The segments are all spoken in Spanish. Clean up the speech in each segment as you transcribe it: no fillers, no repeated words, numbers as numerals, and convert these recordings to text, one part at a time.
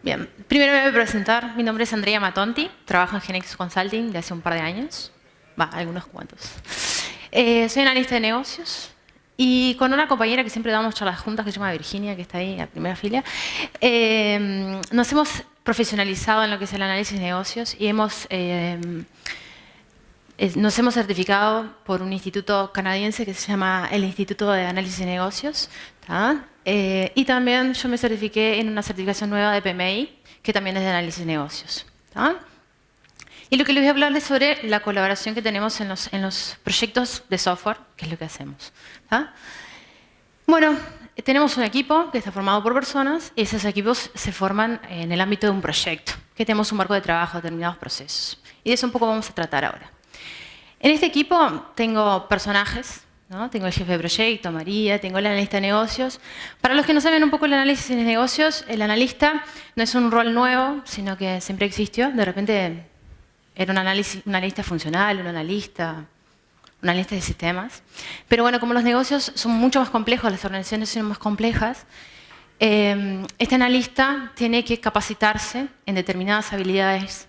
Bien, primero me voy a presentar. Mi nombre es Andrea Matonti, trabajo en Genex Consulting de hace un par de años. Algunos cuantos. Soy analista de negocios y con una compañera que siempre damos charlas juntas, que se llama Virginia, que está ahí a primera fila, nos hemos profesionalizado en lo que es el análisis de negocios y nos hemos certificado por un instituto canadiense que se llama el Instituto de Análisis de Negocios. Y también yo me certifiqué en una certificación nueva de PMI, que también es de análisis de negocios. Y lo que les voy a hablar es sobre la colaboración que tenemos en los proyectos de software, que es lo que hacemos. Bueno, tenemos un equipo que está formado por personas y esos equipos se forman en el ámbito de un proyecto, que tenemos un marco de trabajo, determinados procesos. Y de eso un poco vamos a tratar ahora. En este equipo tengo personajes, ¿no? Tengo el jefe de proyecto, María, tengo el analista de negocios. Para los que no saben un poco el análisis de negocios, el analista no es un rol nuevo, sino que siempre existió. De repente era un analista funcional, un analista de sistemas. Pero bueno, como los negocios son mucho más complejos, las organizaciones son más complejas, este analista tiene que capacitarse en determinadas habilidades,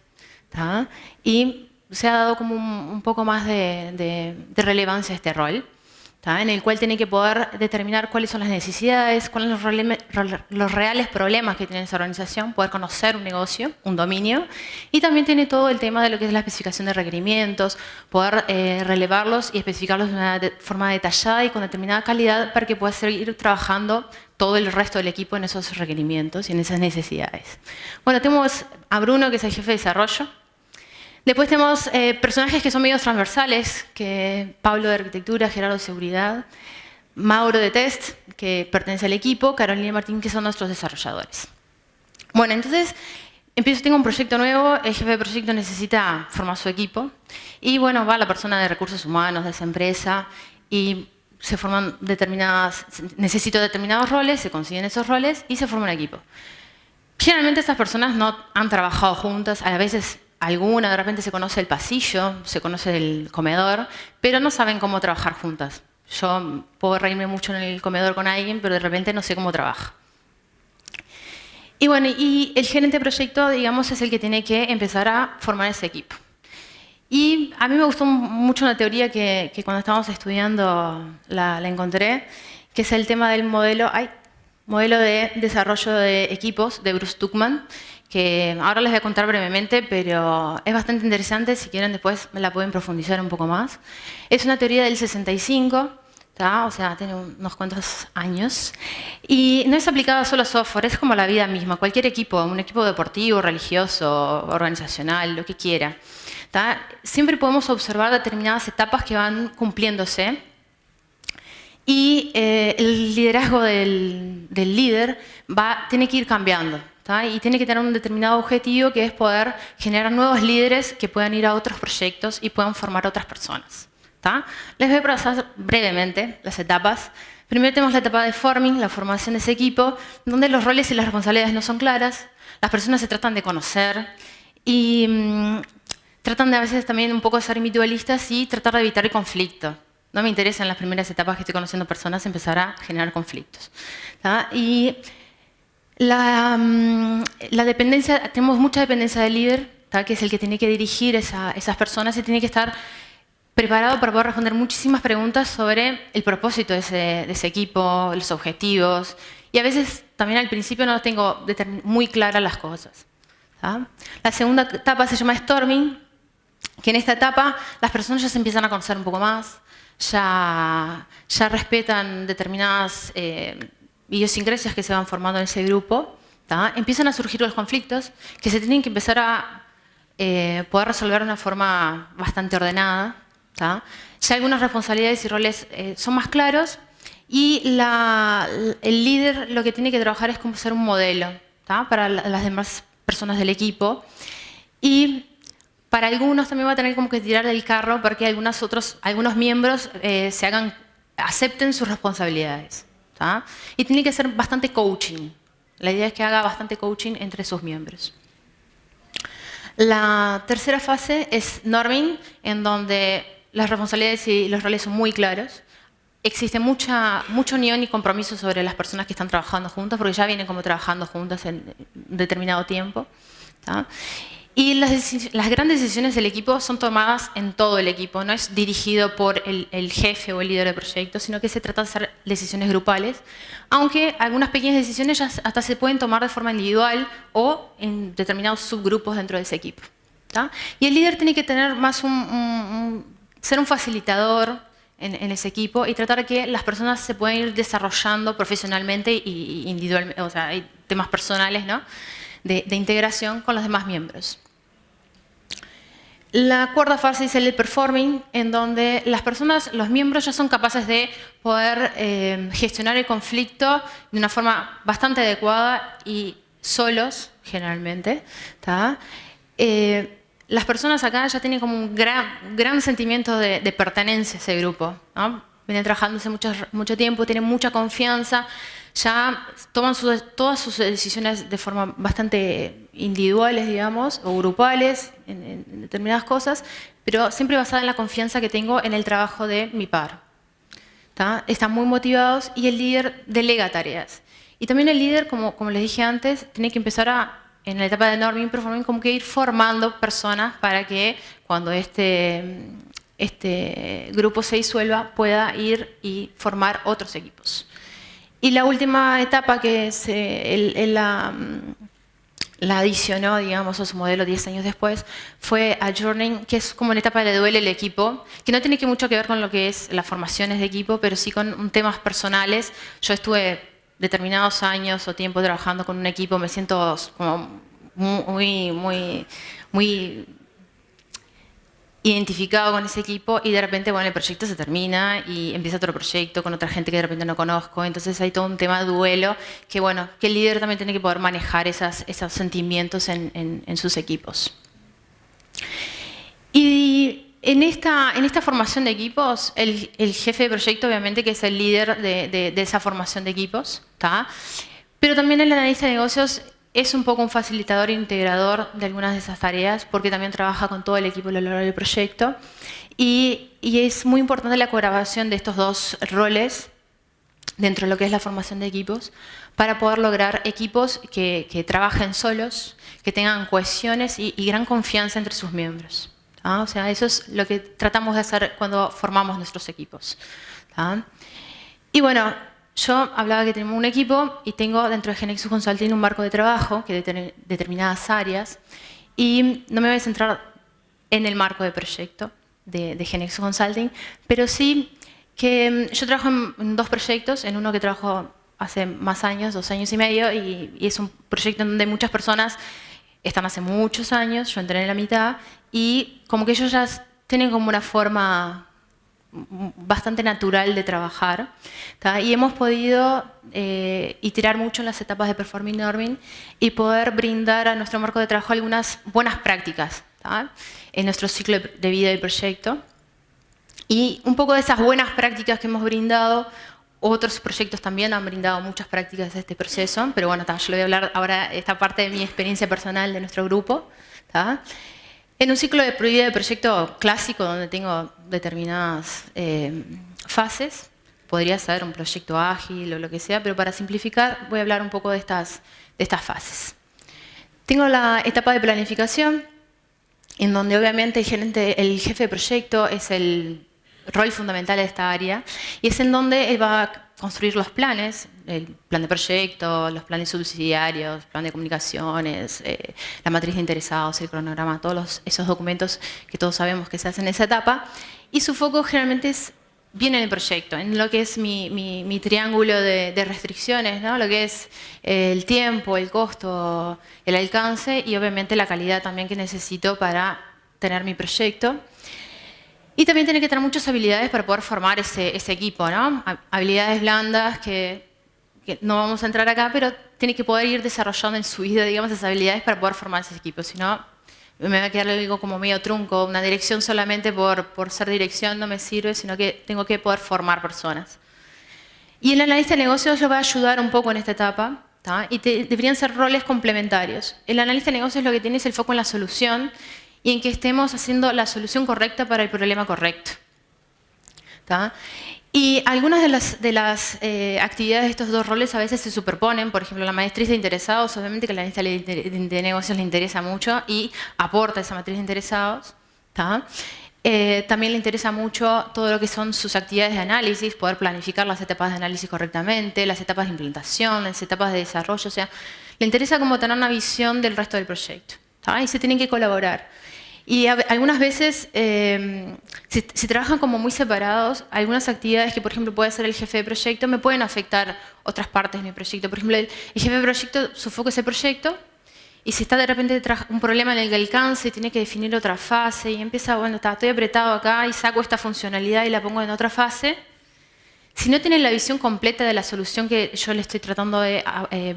y se ha dado como un poco más de relevancia a este rol, en el cual tiene que poder determinar cuáles son las necesidades, cuáles son los reales problemas que tiene esa organización, poder conocer un negocio, un dominio, y también tiene todo el tema de lo que es la especificación de requerimientos, poder relevarlos y especificarlos de una forma detallada y con determinada calidad para que pueda seguir trabajando todo el resto del equipo en esos requerimientos y en esas necesidades. Bueno, tenemos a Bruno, que es el jefe de desarrollo. Después tenemos personajes que son medios transversales, que Pablo de arquitectura, Gerardo de seguridad, Mauro de test, que pertenece al equipo, Carolina y Martín, que son nuestros desarrolladores. Bueno, entonces tengo un proyecto nuevo, el jefe de proyecto necesita formar su equipo y bueno, va la persona de recursos humanos de esa empresa y se forman necesito determinados roles, se consiguen esos roles y se forma un equipo. Generalmente estas personas no han trabajado juntas, a veces alguna de repente se conoce el pasillo, se conoce el comedor, pero no saben cómo trabajar juntas. Yo puedo reírme mucho en el comedor con alguien, pero de repente no sé cómo trabaja. Y bueno, y el gerente de proyecto, digamos, es el que tiene que empezar a formar ese equipo. Y a mí me gustó mucho una teoría que cuando estábamos estudiando la encontré, que es el tema del modelo de desarrollo de equipos de Bruce Tuckman, que ahora les voy a contar brevemente, pero es bastante interesante. Si quieren, después me la pueden profundizar un poco más. Es una teoría del 65, o sea, tiene unos cuantos años. Y no es aplicada solo a software, es como la vida misma. Cualquier equipo, un equipo deportivo, religioso, organizacional, lo que quiera. Siempre podemos observar determinadas etapas que van cumpliéndose. Y el liderazgo del líder tiene que ir cambiando. Y tiene que tener un determinado objetivo, que es poder generar nuevos líderes que puedan ir a otros proyectos y puedan formar otras personas. Les voy a pasar brevemente las etapas. Primero tenemos la etapa de forming, la formación de ese equipo, donde los roles y las responsabilidades no son claras, las personas se tratan de conocer y tratan de a veces también un poco de ser individualistas y tratar de evitar el conflicto. No me interesa en las primeras etapas que estoy conociendo personas empezar a generar conflictos. Y la dependencia, tenemos mucha dependencia del líder, que es el que tiene que dirigir esas personas y tiene que estar preparado para poder responder muchísimas preguntas sobre el propósito de ese equipo, los objetivos. Y a veces también al principio no tengo muy claras las cosas. La segunda etapa se llama storming, que en esta etapa las personas ya se empiezan a conocer un poco más, ya respetan determinadas idiosincrasias que se van formando en ese grupo, empiezan a surgir los conflictos que se tienen que empezar a poder resolver de una forma bastante ordenada. Ya algunas responsabilidades y roles son más claros y el líder lo que tiene que trabajar es como ser un modelo para las demás personas del equipo. Y para algunos también va a tener como que tirar del carro para que algunos miembros acepten sus responsabilidades. Y tiene que ser bastante coaching. La idea es que haga bastante coaching entre sus miembros. La tercera fase es norming, en donde las responsabilidades y los roles son muy claros. existe mucha unión y compromiso sobre las personas que están trabajando juntas, porque ya vienen como trabajando juntas en determinado tiempo. ¿Tá? Y las grandes decisiones del equipo son tomadas en todo el equipo, no es dirigido por el jefe o el líder de proyecto, sino que se trata de hacer decisiones grupales, aunque algunas pequeñas decisiones ya hasta se pueden tomar de forma individual o en determinados subgrupos dentro de ese equipo. ¿Tá? Y el líder tiene que tener más ser un facilitador en ese equipo y tratar de que las personas se puedan ir desarrollando profesionalmente y individualmente, o sea, hay temas personales, ¿no? de integración con los demás miembros. La cuarta fase es el performing, en donde las personas, los miembros ya son capaces de poder gestionar el conflicto de una forma bastante adecuada y solos, generalmente. ¿Tá? Las personas acá ya tienen como un gran sentimiento de pertenencia a ese grupo, ¿no? Vienen trabajando hace mucho tiempo, tienen mucha confianza, ya toman todas sus decisiones de forma bastante individuales, digamos, o grupales en determinadas cosas, pero siempre basada en la confianza que tengo en el trabajo de mi par. ¿Tá? Están muy motivados y el líder delega tareas. Y también el líder, como les dije antes, tiene que empezar en la etapa de norming, performing, como que ir formando personas para que cuando este grupo se disuelva pueda ir y formar otros equipos. Y la última etapa que la adicionó, digamos, a su modelo 10 años después, fue adjourning, que es como una etapa de duele el equipo, que no tiene mucho que ver con lo que es las formaciones de equipo, pero sí con temas personales. Yo estuve determinados años o tiempo trabajando con un equipo, me siento como muy identificado con ese equipo y de repente, bueno, el proyecto se termina y empieza otro proyecto con otra gente que de repente no conozco. Entonces hay todo un tema de duelo que, bueno, que el líder también tiene que poder manejar esos sentimientos en sus equipos. Y en esta formación de equipos, el jefe de proyecto, obviamente, que es el líder de esa formación de equipos, ¿tá? Pero también el analista de negocios es un poco un facilitador e integrador de algunas de esas tareas porque también trabaja con todo el equipo a lo largo del proyecto y es muy importante la colaboración de estos dos roles dentro de lo que es la formación de equipos para poder lograr equipos que trabajen solos, que tengan cohesiones y gran confianza entre sus miembros. ¿Tá? O sea, eso es lo que tratamos de hacer cuando formamos nuestros equipos. ¿Tá? Y bueno, yo hablaba que tenemos un equipo y tengo dentro de GeneXus Consulting un marco de trabajo que de determinadas áreas y no me voy a centrar en el marco de proyecto de GeneXus Consulting, pero sí que yo trabajo en dos proyectos, en uno que trabajo hace más años, 2 años y medio, y es un proyecto en donde muchas personas están hace muchos años, yo entré en la mitad, y como que ellos ya tienen como una forma bastante natural de trabajar, ¿tá? Y hemos podido iterar mucho en las etapas de Performing Norming y poder brindar a nuestro marco de trabajo algunas buenas prácticas, ¿tá? En nuestro ciclo de vida del proyecto. Y un poco de esas buenas prácticas que hemos brindado, otros proyectos también han brindado muchas prácticas de este proceso, pero bueno, yo le voy a hablar ahora esta parte de mi experiencia personal de nuestro grupo, ¿tá? En un ciclo de vida de proyecto clásico, donde tengo determinadas fases, podría ser un proyecto ágil o lo que sea, pero para simplificar voy a hablar un poco de estas fases. Tengo la etapa de planificación, en donde obviamente el jefe de proyecto es el rol fundamental de esta área, y es en donde él va a construir los planes, el plan de proyecto, los planes subsidiarios, el plan de comunicaciones, la matriz de interesados, el cronograma, todos esos documentos que todos sabemos que se hacen en esa etapa. Y su foco generalmente viene en el proyecto, en lo que es mi triángulo de restricciones, ¿no? Lo que es el tiempo, el costo, el alcance y obviamente la calidad también que necesito para tener mi proyecto. Y también tiene que tener muchas habilidades para poder formar ese equipo, ¿no? Habilidades blandas que no vamos a entrar acá, pero tiene que poder ir desarrollando en su vida, digamos, esas habilidades para poder formar ese equipo. Si no, me va a quedar algo como medio trunco. Una dirección solamente por ser dirección no me sirve, sino que tengo que poder formar personas. Y el analista de negocios lo va a ayudar un poco en esta etapa, ¿tá? Y deberían ser roles complementarios. El analista de negocios lo que tiene es el foco en la solución y en que estemos haciendo la solución correcta para el problema correcto, ¿tá? Y algunas de las actividades de estos dos roles a veces se superponen. Por ejemplo, la matriz de interesados, obviamente que a la analista de negocios le interesa mucho y aporta esa matriz de interesados. También le interesa mucho todo lo que son sus actividades de análisis, poder planificar las etapas de análisis correctamente, las etapas de implementación, las etapas de desarrollo. O sea, le interesa como tener una visión del resto del proyecto. Y se tienen que colaborar. Y algunas veces se trabajan como muy separados. Algunas actividades que, por ejemplo, puede hacer el jefe de proyecto me pueden afectar otras partes de mi proyecto. Por ejemplo, el jefe de proyecto, su foco es el proyecto, y si está de repente un problema en el alcance, tiene que definir otra fase y empieza, bueno, estoy apretado acá y saco esta funcionalidad y la pongo en otra fase. Si no tiene la visión completa de la solución que yo le estoy tratando de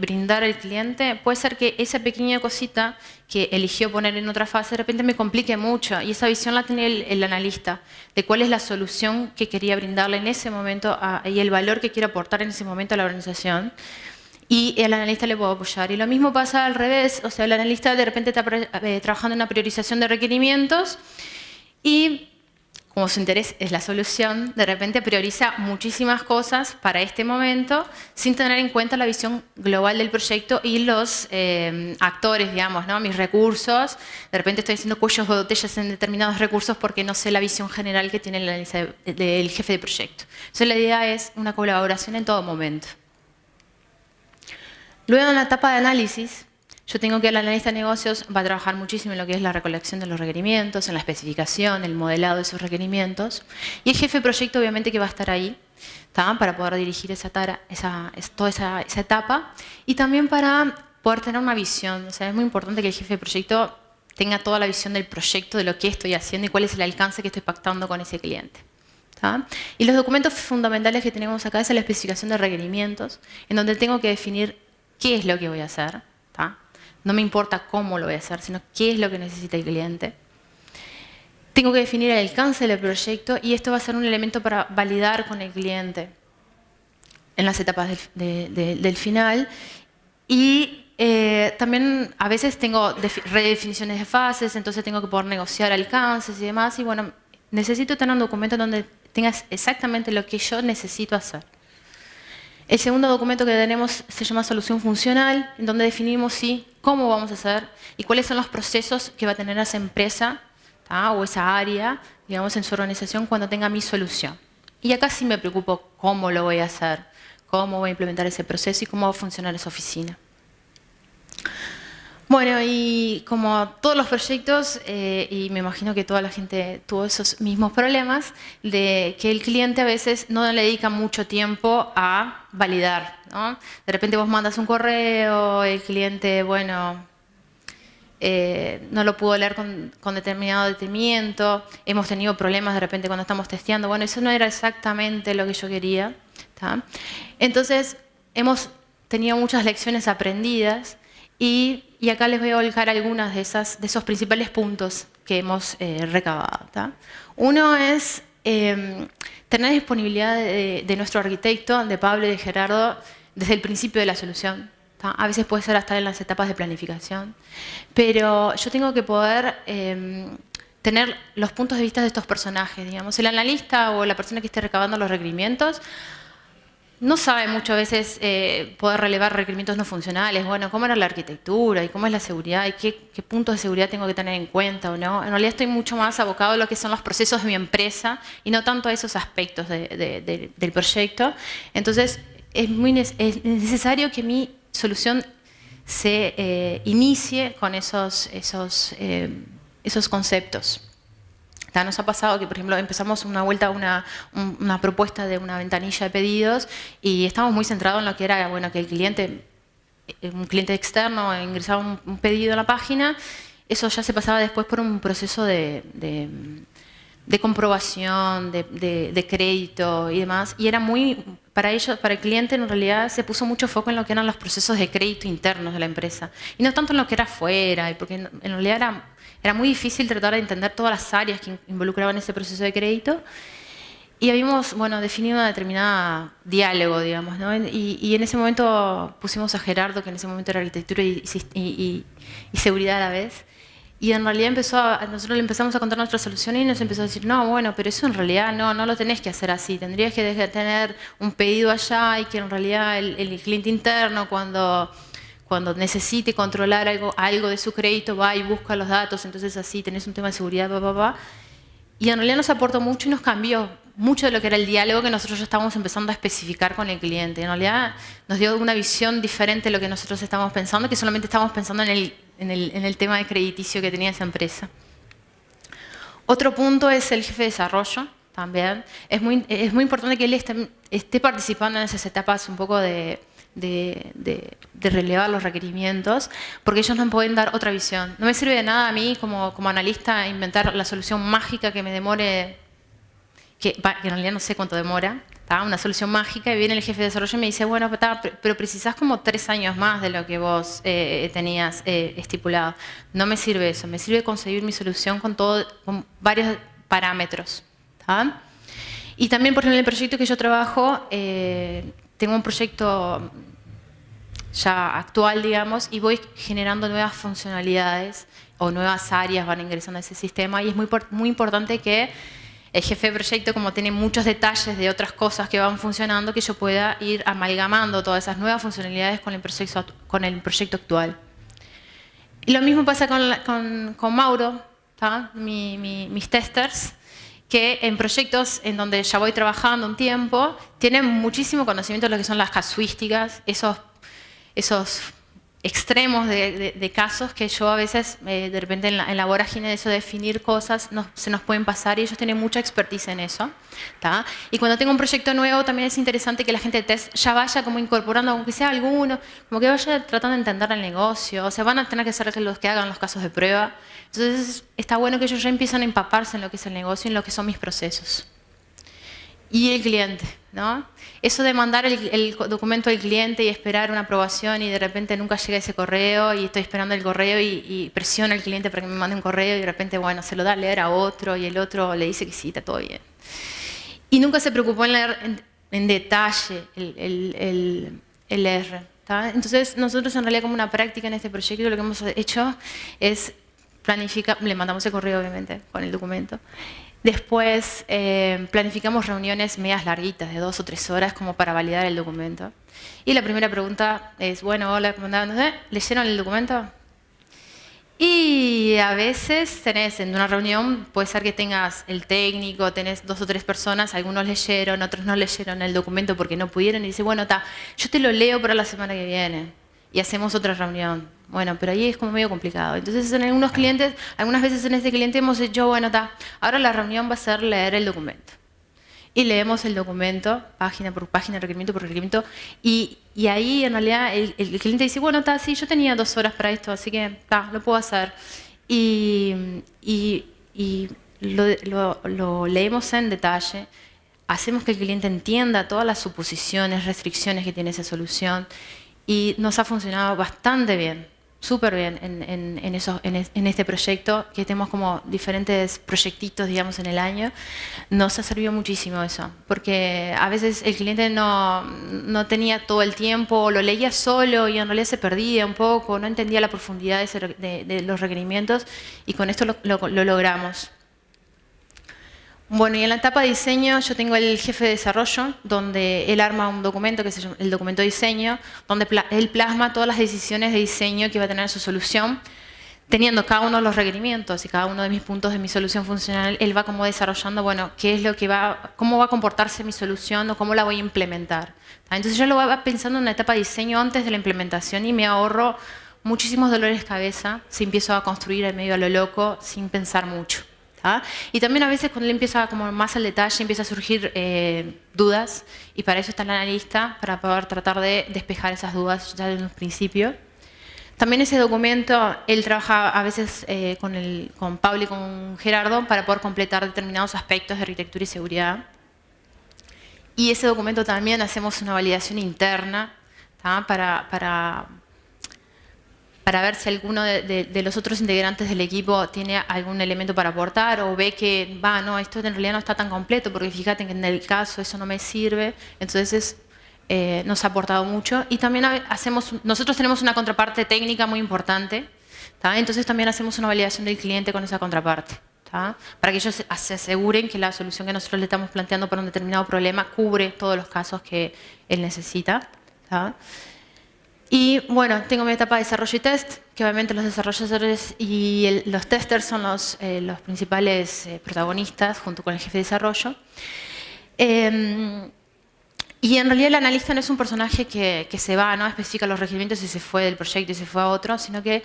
brindar al cliente, puede ser que esa pequeña cosita que eligió poner en otra fase de repente me complique mucho, y esa visión la tiene el analista de cuál es la solución que quería brindarle en ese momento y el valor que quiere aportar en ese momento a la organización. Y el analista le puede apoyar. Y lo mismo pasa al revés, o sea, el analista de repente está trabajando en una priorización de requerimientos y, como su interés es la solución, de repente prioriza muchísimas cosas para este momento sin tener en cuenta la visión global del proyecto y los actores, digamos, ¿no? Mis recursos. De repente estoy haciendo cuellos de botellas en determinados recursos porque no sé la visión general que tiene el analista del jefe de proyecto. Entonces la idea es una colaboración en todo momento. Luego, en la etapa de análisis, yo tengo que el analista de negocios va a trabajar muchísimo en lo que es la recolección de los requerimientos, en la especificación, el modelado de esos requerimientos. Y el jefe de proyecto, obviamente, que va a estar ahí para poder dirigir toda esa etapa y también para poder tener una visión. O sea, es muy importante que el jefe de proyecto tenga toda la visión del proyecto, de lo que estoy haciendo y cuál es el alcance que estoy pactando con ese cliente. Y los documentos fundamentales que tenemos acá es la especificación de requerimientos, en donde tengo que definir qué es lo que voy a hacer. No me importa cómo lo voy a hacer, sino qué es lo que necesita el cliente. Tengo que definir el alcance del proyecto y esto va a ser un elemento para validar con el cliente en las etapas del final. Y también a veces tengo redefiniciones de fases, entonces tengo que poder negociar alcances y demás. Y bueno, necesito tener un documento donde tengas exactamente lo que yo necesito hacer. El segundo documento que tenemos se llama solución funcional, en donde definimos cómo vamos a hacer y cuáles son los procesos que va a tener esa empresa o esa área, digamos, en su organización cuando tenga mi solución. Y acá sí me preocupo cómo lo voy a hacer, cómo voy a implementar ese proceso y cómo va a funcionar esa oficina. Bueno, y como todos los proyectos, y me imagino que toda la gente tuvo esos mismos problemas, de que el cliente a veces no le dedica mucho tiempo a validar, ¿no? De repente vos mandas un correo, el cliente, bueno, no lo pudo leer con determinado detenimiento, hemos tenido problemas de repente cuando estamos testeando, bueno, eso no era exactamente lo que yo quería. Entonces, hemos tenido muchas lecciones aprendidas. Y acá les voy a volcar algunas de esos principales puntos que hemos recabado. Uno es tener disponibilidad de nuestro arquitecto, de Pablo y de Gerardo, desde el principio de la solución. A veces puede ser hasta en las etapas de planificación. Pero yo tengo que poder tener los puntos de vista de estos personajes. Digamos. El analista o la persona que esté recabando los requerimientos no sabe mucho a veces poder relevar requerimientos no funcionales. Bueno, cómo era la arquitectura y cómo es la seguridad y qué puntos de seguridad tengo que tener en cuenta o no. En realidad estoy mucho más abocado a lo que son los procesos de mi empresa y no tanto a esos aspectos del proyecto. Entonces, es necesario que mi solución se inicie con esos conceptos. Nos ha pasado que, por ejemplo, empezamos una una propuesta de una ventanilla de pedidos y estábamos muy centrados en lo que era, bueno, que un cliente externo ingresaba un pedido a la página. Eso ya se pasaba después por un proceso de comprobación, de crédito y demás. Y era para el cliente en realidad se puso mucho foco en lo que eran los procesos de crédito internos de la empresa. Y no tanto en lo que era afuera, porque en realidad era muy difícil tratar de entender todas las áreas que involucraban ese proceso de crédito. Y habíamos, bueno, definido una determinada diálogo, digamos, ¿no? Y en ese momento pusimos a Gerardo, que en ese momento era arquitectura y seguridad a la vez. Y en realidad nosotros le empezamos a contar nuestra solución y nos empezó a decir, no, bueno, pero eso en realidad no lo tenés que hacer así. Tendrías que tener un pedido allá y que en realidad el cliente interno cuando necesite controlar algo de su crédito va y busca los datos, entonces así tenés un tema de seguridad, Y en realidad nos aportó mucho y nos cambió mucho de lo que era el diálogo que nosotros ya estábamos empezando a especificar con el cliente. En realidad nos dio una visión diferente de lo que nosotros estábamos pensando, que solamente estábamos pensando en el tema de crediticio que tenía esa empresa. Otro punto es el jefe de desarrollo también. Es muy importante que él esté participando en esas etapas un poco de relevar los requerimientos, porque ellos nos pueden dar otra visión. No me sirve de nada a mí como analista inventar la solución mágica que me demore, que en realidad no sé cuánto demora, una solución mágica, y viene el jefe de desarrollo y me dice, bueno, pero precisás como 3 años más de lo que vos tenías estipulado. No me sirve eso, me sirve conseguir mi solución con varios parámetros. ¿Tá? Y también, por ejemplo, en el proyecto que yo trabajo, tengo un proyecto ya actual, digamos, y voy generando nuevas funcionalidades o nuevas áreas van ingresando a ese sistema, y es muy importante que el jefe de proyecto, como tiene muchos detalles de otras cosas que van funcionando, que yo pueda ir amalgamando todas esas nuevas funcionalidades con el proyecto actual. Y lo mismo pasa con Mauro, ¿tá? Mis testers, que en proyectos en donde ya voy trabajando un tiempo, tienen muchísimo conocimiento de lo que son las casuísticas, esos extremos de casos que yo a veces, de repente en la vorágine de eso, de definir cosas, se nos pueden pasar, y ellos tienen mucha expertise en eso. ¿Tá? Y cuando tengo un proyecto nuevo, también es interesante que la gente de test ya vaya como incorporando, aunque sea alguno, como que vaya tratando de entender el negocio. O sea, van a tener que ser los que hagan los casos de prueba. Entonces, está bueno que ellos ya empiezan a empaparse en lo que es el negocio y en lo que son mis procesos. Y el cliente, ¿no? Eso de mandar el documento al cliente y esperar una aprobación y de repente nunca llega ese correo y estoy esperando el correo y presiono al cliente para que me mande un correo y de repente, bueno, se lo da a leer a otro y el otro le dice que sí, está todo bien. Y nunca se preocupó en leer en detalle el R. ¿Tá? Entonces, nosotros en realidad como una práctica en este proyecto lo que hemos hecho es planificar, le mandamos el correo obviamente con el documento. Después planificamos reuniones medias larguitas, de 2 o 3 horas, como para validar el documento. Y la primera pregunta es, bueno, hola, ¿cómo andan? ¿Leyeron el documento? Y a veces tenés en una reunión, puede ser que tengas el técnico, tenés 2 o 3 personas, algunos leyeron, otros no leyeron el documento porque no pudieron, y dice, bueno, yo te lo leo para la semana que viene. Y hacemos otra reunión. Bueno, pero ahí es como medio complicado. Entonces, en algunos clientes, algunas veces en este cliente hemos dicho, bueno, ahora la reunión va a ser leer el documento. Y leemos el documento, página por página, requerimiento por requerimiento, y ahí en realidad el cliente dice, bueno, sí, yo tenía 2 horas para esto, así que lo puedo hacer. Y lo leemos en detalle, hacemos que el cliente entienda todas las suposiciones, restricciones que tiene esa solución, y nos ha funcionado bastante bien, súper bien en este proyecto, que tenemos como diferentes proyectitos, digamos, en el año. Nos ha servido muchísimo eso, porque a veces el cliente no tenía todo el tiempo, lo leía solo y en realidad se perdía un poco, no entendía la profundidad de los requerimientos, y con esto lo logramos. Bueno, y en la etapa de diseño yo tengo el jefe de desarrollo, donde él arma un documento que se llama el documento de diseño, donde él plasma todas las decisiones de diseño que va a tener su solución, teniendo cada uno de los requerimientos y cada uno de mis puntos de mi solución funcional. Él va como desarrollando, bueno, cómo va a comportarse mi solución o cómo la voy a implementar. Entonces yo lo voy pensando en una etapa de diseño antes de la implementación, y me ahorro muchísimos dolores de cabeza si empiezo a construir en medio a lo loco sin pensar mucho. Y también a veces cuando él empieza como más al detalle, empieza a surgir dudas, y para eso está el analista, para poder tratar de despejar esas dudas ya desde un principio. También ese documento, él trabaja a veces con Pablo y con Gerardo para poder completar determinados aspectos de arquitectura y seguridad. Y ese documento también hacemos una validación interna para ver si alguno de los otros integrantes del equipo tiene algún elemento para aportar, o ve que, no, esto en realidad no está tan completo, porque fíjate que en el caso eso no me sirve. Entonces nos ha aportado mucho. Y también nosotros tenemos una contraparte técnica muy importante, ¿tá? Entonces también hacemos una validación del cliente con esa contraparte, ¿tá? Para que ellos se aseguren que la solución que nosotros le estamos planteando para un determinado problema cubre todos los casos que él necesita, ¿tá? Y bueno, tengo mi etapa de desarrollo y test, que obviamente los desarrolladores y los testers son los principales protagonistas junto con el jefe de desarrollo. Y en realidad el analista no es un personaje que se va, no especifica los requerimientos y se fue del proyecto y se fue a otro, sino que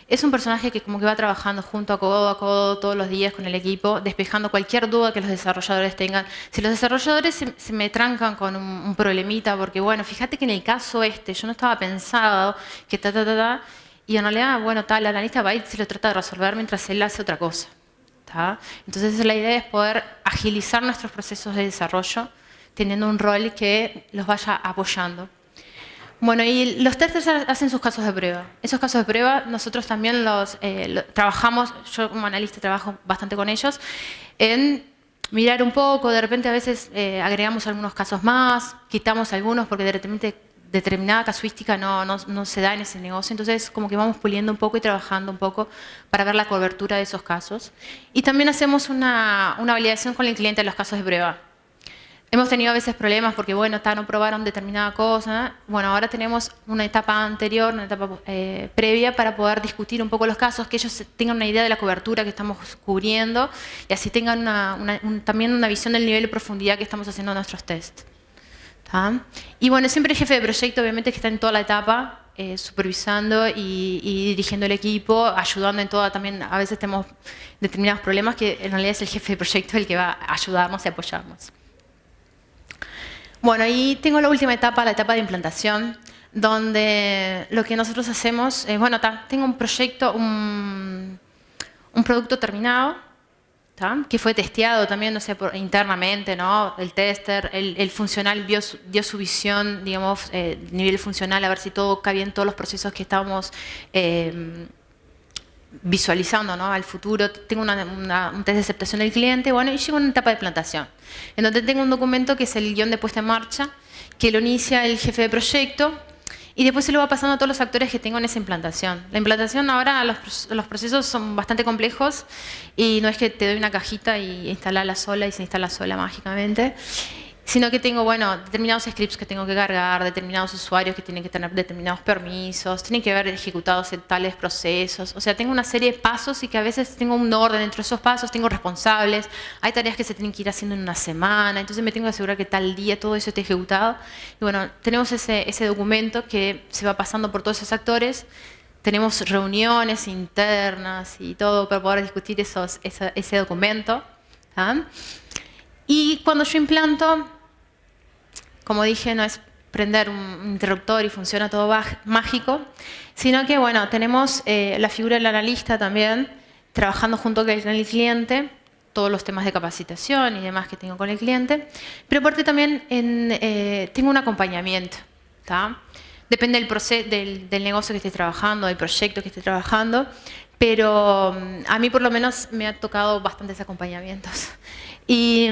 es un personaje que como que va trabajando junto a codo todos los días con el equipo, despejando cualquier duda que los desarrolladores tengan. Si los desarrolladores se me trancan con un problemita, porque bueno, fíjate que en el caso yo no estaba pensado que y en realidad, bueno, el analista va y se lo trata de resolver mientras él hace otra cosa. ¿Tá? Entonces la idea es poder agilizar nuestros procesos de desarrollo, teniendo un rol que los vaya apoyando. Bueno, y los testers hacen sus casos de prueba. Esos casos de prueba nosotros también los trabajamos, yo como analista trabajo bastante con ellos, en mirar un poco, de repente a veces agregamos algunos casos más, quitamos algunos porque de repente determinada casuística no se da en ese negocio, entonces como que vamos puliendo un poco y trabajando un poco para ver la cobertura de esos casos. Y también hacemos una validación con el cliente de los casos de prueba. Hemos tenido a veces problemas porque, bueno, no probaron determinada cosa. Bueno, ahora tenemos una etapa anterior, una etapa previa para poder discutir un poco los casos, que ellos tengan una idea de la cobertura que estamos cubriendo y así tengan también una visión del nivel de profundidad que estamos haciendo en nuestros tests. ¿Tá? Y bueno, siempre el jefe de proyecto, obviamente, que está en toda la etapa, supervisando y dirigiendo el equipo, ayudando en todo. También a veces tenemos determinados problemas que en realidad es el jefe de proyecto el que va a ayudarnos y apoyarnos. Bueno, y tengo la última etapa, la etapa de implantación, donde lo que nosotros hacemos es, bueno, tengo un proyecto, un producto terminado, que fue testeado también, no sé, internamente, ¿no? El tester, el funcional dio su visión, digamos, nivel funcional, a ver si todo cabía en todos los procesos que estábamos visualizando, ¿no? Al futuro. Tengo un test de aceptación del cliente, bueno, y llego a una etapa de plantación, en donde tengo un documento que es el guión de puesta en marcha, que lo inicia el jefe de proyecto, y después se lo va pasando a todos los actores que tengo en esa implantación. La implantación ahora, los procesos son bastante complejos, y no es que te doy una cajita y instalarla sola y se instala sola mágicamente, sino que tengo, bueno, determinados scripts que tengo que cargar, determinados usuarios que tienen que tener determinados permisos, tienen que haber ejecutados tales procesos. O sea, tengo una serie de pasos y que a veces tengo un orden dentro de esos pasos, tengo responsables, hay tareas que se tienen que ir haciendo en una semana, entonces me tengo que asegurar que tal día todo eso esté ejecutado. Y bueno, tenemos ese documento que se va pasando por todos esos actores. Tenemos reuniones internas y todo para poder discutir ese documento. ¿Ah? Y cuando yo implanto, como dije, no es prender un interruptor y funciona todo mágico, sino que, bueno, tenemos la figura del analista también, trabajando junto con el cliente, todos los temas de capacitación y demás que tengo con el cliente, pero aparte también tengo un acompañamiento, ¿tá? Depende del negocio que esté trabajando, del proyecto que esté trabajando, pero a mí por lo menos me ha tocado bastantes acompañamientos. Y,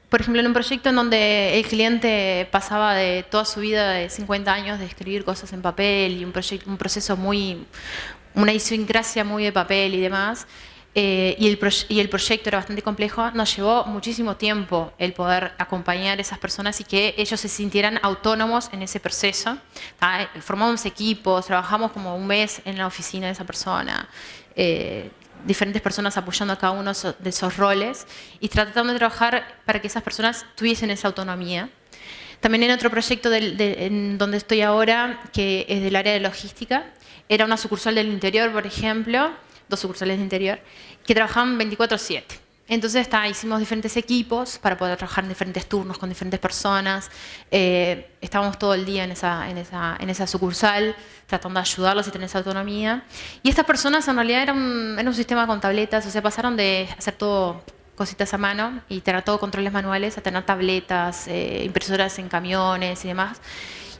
por ejemplo, en un proyecto en donde el cliente pasaba de toda su vida de 50 años de escribir cosas en papel y un proceso una idiosincrasia muy de papel y demás, y el proyecto era bastante complejo, nos llevó muchísimo tiempo el poder acompañar a esas personas y que ellos se sintieran autónomos en ese proceso. Formamos equipos, trabajamos como un mes en la oficina de esa persona, diferentes personas apoyando a cada uno de esos roles y tratando de trabajar para que esas personas tuviesen esa autonomía. También en otro proyecto en donde estoy ahora, que es del área de logística, era una sucursal del interior, por ejemplo, 2 sucursales de interior, que trabajaban 24/7. Entonces hicimos diferentes equipos para poder trabajar en diferentes turnos con diferentes personas. Estábamos todo el día en esa sucursal tratando de ayudarlos y tener esa autonomía. Y estas personas en realidad era un sistema con tabletas, o sea, pasaron de hacer todo cositas a mano y tener todo controles manuales a tener tabletas, impresoras en camiones y demás.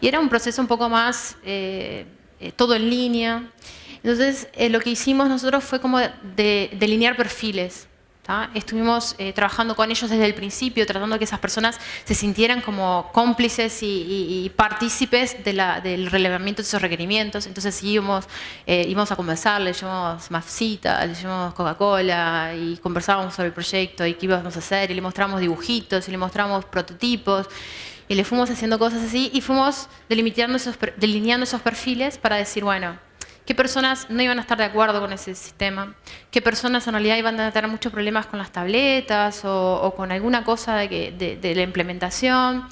Y era un proceso un poco más todo en línea. Entonces, lo que hicimos nosotros fue como delinear perfiles, ¿tá? Estuvimos trabajando con ellos desde el principio, tratando de que esas personas se sintieran como cómplices y partícipes del relevamiento de esos requerimientos. Entonces íbamos a conversar, le llevamos Mafcita, le llevamos Coca-Cola y conversábamos sobre el proyecto y qué íbamos a hacer, y le mostramos dibujitos y le mostramos prototipos. Y le fuimos haciendo cosas así y fuimos delineando esos perfiles para decir, bueno, qué personas no iban a estar de acuerdo con ese sistema, qué personas en realidad iban a tener muchos problemas con las tabletas o con alguna cosa de la implementación,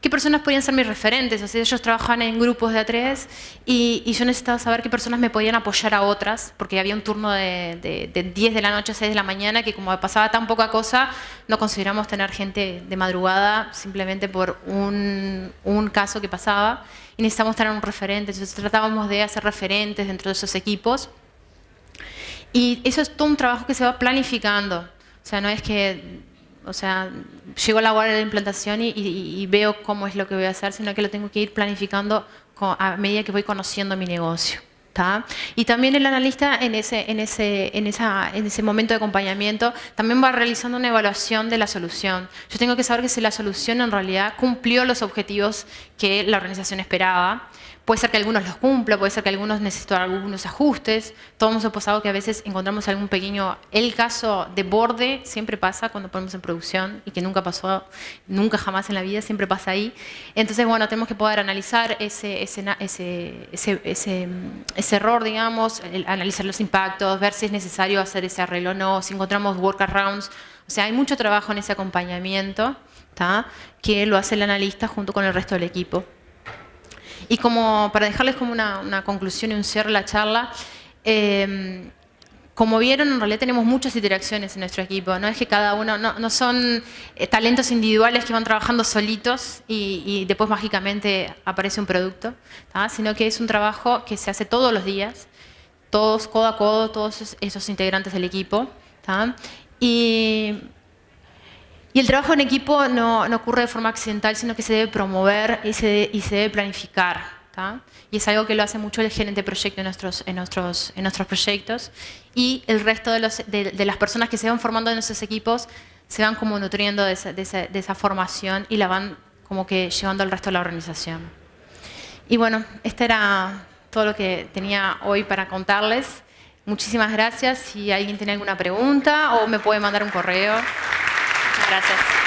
qué personas podían ser mis referentes. O sea, ellos trabajaban en grupos de A3 y yo necesitaba saber qué personas me podían apoyar a otras, porque había un turno de 10 de la noche a 6 de la mañana que, como pasaba tan poca cosa, no consideramos tener gente de madrugada simplemente por un caso que pasaba, y necesitamos tener un referente. Entonces tratábamos de hacer referentes dentro de esos equipos, y eso es todo un trabajo que se va planificando. O sea, no es que, o sea, llego a la hora de la implantación y veo cómo es lo que voy a hacer, sino que lo tengo que ir planificando a medida que voy conociendo mi negocio. ¿Tá? Y también el analista en ese momento de acompañamiento también va realizando una evaluación de la solución. Yo tengo que saber que si la solución en realidad cumplió los objetivos que la organización esperaba. Puede ser que algunos los cumpla, puede ser que algunos necesitan algunos ajustes. Todos hemos pasado que a veces encontramos algún pequeño... El caso de borde siempre pasa cuando ponemos en producción, y que nunca pasó, nunca jamás en la vida, siempre pasa ahí. Entonces, bueno, tenemos que poder analizar ese error, digamos, analizar los impactos, ver si es necesario hacer ese arreglo o no, si encontramos workarounds. O sea, hay mucho trabajo en ese acompañamiento, ¿tá? Que lo hace el analista junto con el resto del equipo. Y como para dejarles como una conclusión y un cierre a la charla, como vieron, en realidad tenemos muchas interacciones en nuestro equipo. No es que cada uno, no son talentos individuales que van trabajando solitos y después mágicamente aparece un producto, ¿tá? Sino que es un trabajo que se hace todos los días, todos codo a codo, todos esos integrantes del equipo, ¿tá? Y el trabajo en equipo no ocurre de forma accidental, sino que se debe promover y se debe planificar, ¿tá? Y es algo que lo hace mucho el gerente de proyecto en nuestros proyectos. Y el resto de las personas que se van formando en esos equipos se van como nutriendo de esa formación y la van como que llevando al resto de la organización. Y bueno, este era todo lo que tenía hoy para contarles. Muchísimas gracias. Si alguien tiene alguna pregunta o me puede mandar un correo. Gracias.